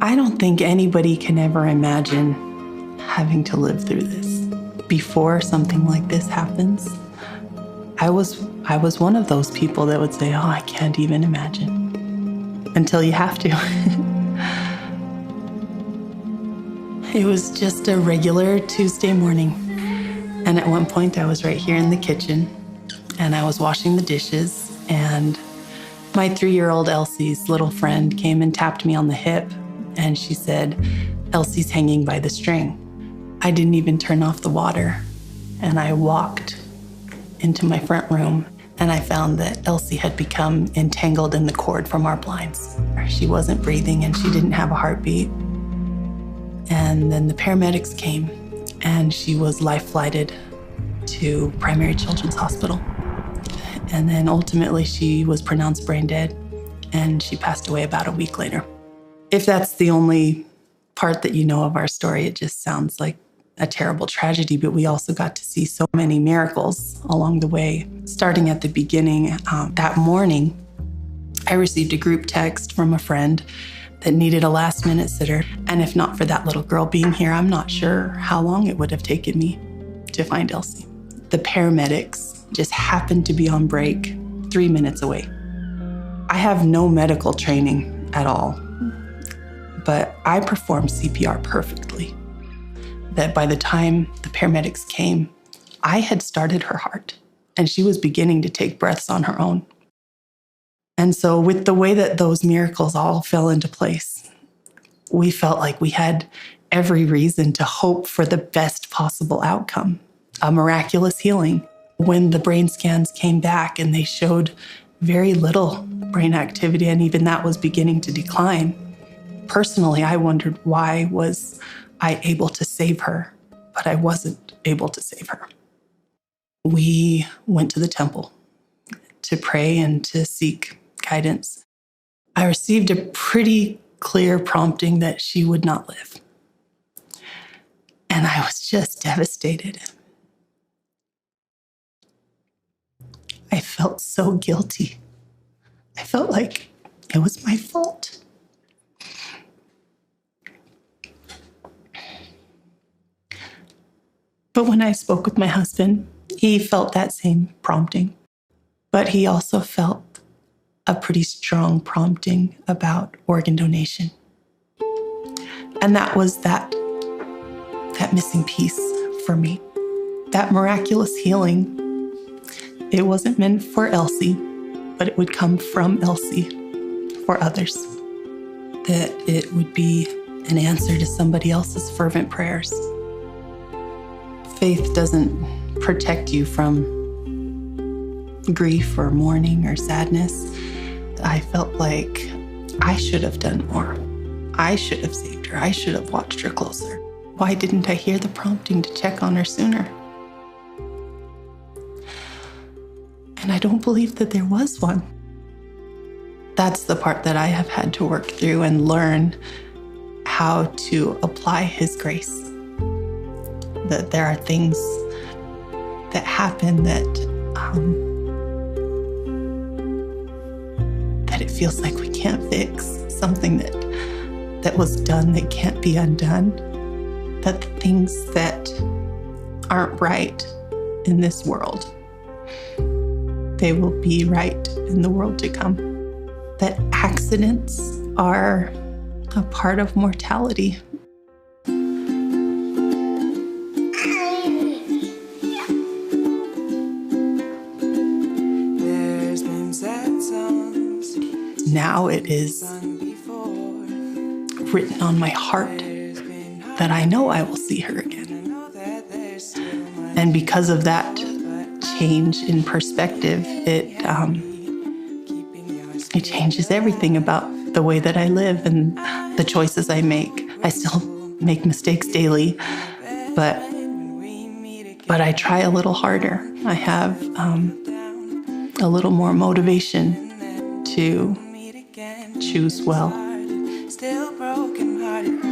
I don't think anybody can ever imagine having to live through this. Before something like this happens, I was one of those people that would say, oh, I can't even imagine, until you have to. It was just a regular Tuesday morning. And at one point I was right here in the kitchen and I was washing the dishes, and my 3-year-old Elsie's little friend came and tapped me on the hip, and she said, Elsie's hanging by the string. I didn't even turn off the water, and I walked into my front room and I found that Elsie had become entangled in the cord from our blinds. She wasn't breathing and she didn't have a heartbeat. And then the paramedics came and she was life-flighted to Primary Children's Hospital. And then ultimately she was pronounced brain dead and she passed away about a week later. If that's the only part that you know of our story, it just sounds like a terrible tragedy, but we also got to see so many miracles along the way. Starting at the beginning, that morning, I received a group text from a friend that needed a last-minute sitter. And if not for that little girl being here, I'm not sure how long it would have taken me to find Elsie. The paramedics just happened to be on break 3 minutes away. I have no medical training at all, but I performed CPR perfectly. That by the time the paramedics came, I had started her heart and she was beginning to take breaths on her own. And so with the way that those miracles all fell into place, we felt like we had every reason to hope for the best possible outcome, a miraculous healing. When the brain scans came back and they showed very little brain activity, and even that was beginning to decline, personally, I wondered, why was I able to save her, but I wasn't able to save her. We went to the temple to pray and to seek guidance. I received a pretty clear prompting that she would not live. And I was just devastated. I felt so guilty. I felt like it was my fault. But when I spoke with my husband, he felt that same prompting. But he also felt a pretty strong prompting about organ donation. And that was that missing piece for me. That miraculous healing, it wasn't meant for Elsie, but it would come from Elsie for others. That it would be an answer to somebody else's fervent prayers. Faith doesn't protect you from grief or mourning or sadness. I felt like I should have done more. I should have saved her. I should have watched her closer. Why didn't I hear the prompting to check on her sooner? And I don't believe that there was one. That's the part that I have had to work through and learn how to apply His grace. That there are things that happen that it feels like we can't fix, something that was done that can't be undone, that the things that aren't right in this world, they will be right in the world to come. That accidents are a part of mortality. Now it is written on my heart that I know I will see her again. And because of that change in perspective, it changes everything about the way that I live and the choices I make. I still make mistakes daily, but I try a little harder. I have a little more motivation to choose well. Still broken hearted.